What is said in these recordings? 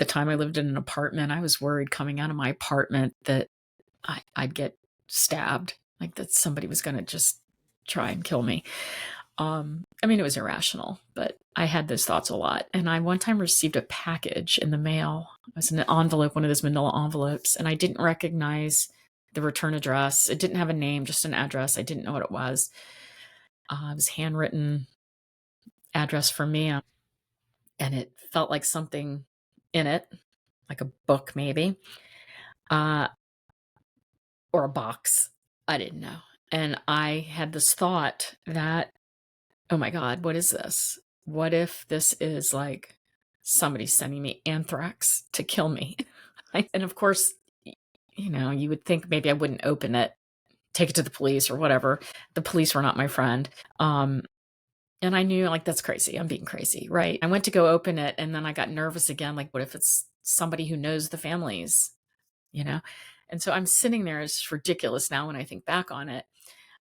the time I lived in an apartment, I was worried coming out of my apartment that I'd get stabbed, like that somebody was going to just try and kill me. I mean, it was irrational, but I had those thoughts a lot. And I one time received a package in the mail. It was an envelope, one of those manila envelopes, and I didn't recognize the return address. It didn't have a name, just an address. I didn't know what it was. It was handwritten address for me, and it felt like something in it, like a book maybe, uh, or a box. I didn't know. And I had this thought that, oh my God, what is this? What if this is like somebody sending me anthrax to kill me? And of course, you would think maybe I wouldn't open it, take it to the police or whatever. The police were not my friend. And I knew, like, that's crazy. I'm being crazy, right? I went to go open it, and then I got nervous again. Like, what if it's somebody who knows the families, you know? And so I'm sitting there. It's ridiculous now when I think back on it.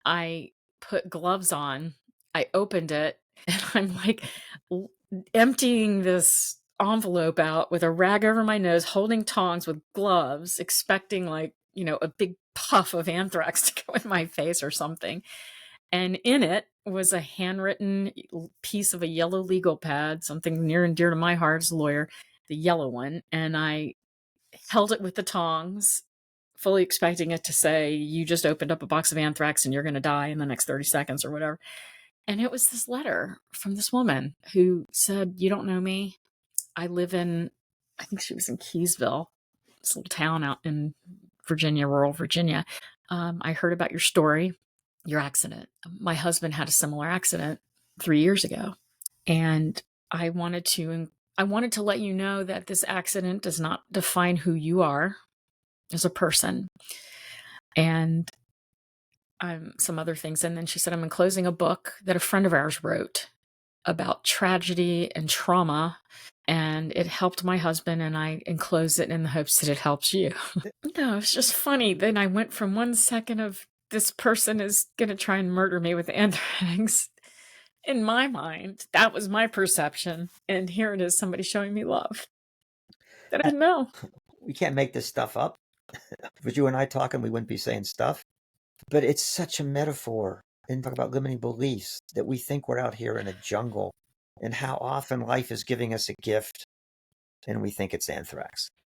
I put gloves on. I opened it, and I'm like emptying this envelope out with a rag over my nose, holding tongs with gloves, expecting like, a big puff of anthrax to go in my face or something. And in it was a handwritten piece of a yellow legal pad, something near and dear to my heart as a lawyer, the yellow one. And I held it with the tongs, fully expecting it to say, you just opened up a box of anthrax and you're going to die in the next 30 seconds or whatever. And it was this letter from this woman who said, you don't know me. I live in, I think she was in Keysville, this little town out in Virginia, rural Virginia. I heard about your story, your accident. My husband had a similar accident 3 years ago. And I wanted to let you know that this accident does not define who you are as a person. And some other things. And then she said, I'm enclosing a book that a friend of ours wrote about tragedy and trauma. And it helped my husband, and I enclose it in the hopes that it helps you. No, it's just funny. Then I went from 1 second of this person is going to try and murder me with anthrax. In my mind, that was my perception. And here it is, somebody showing me love that I didn't know. We can't make this stuff up. If you and I talking, we wouldn't be saying stuff. But it's such a metaphor. And talk about limiting beliefs that we think we're out here in a jungle, and how often life is giving us a gift and we think it's anthrax.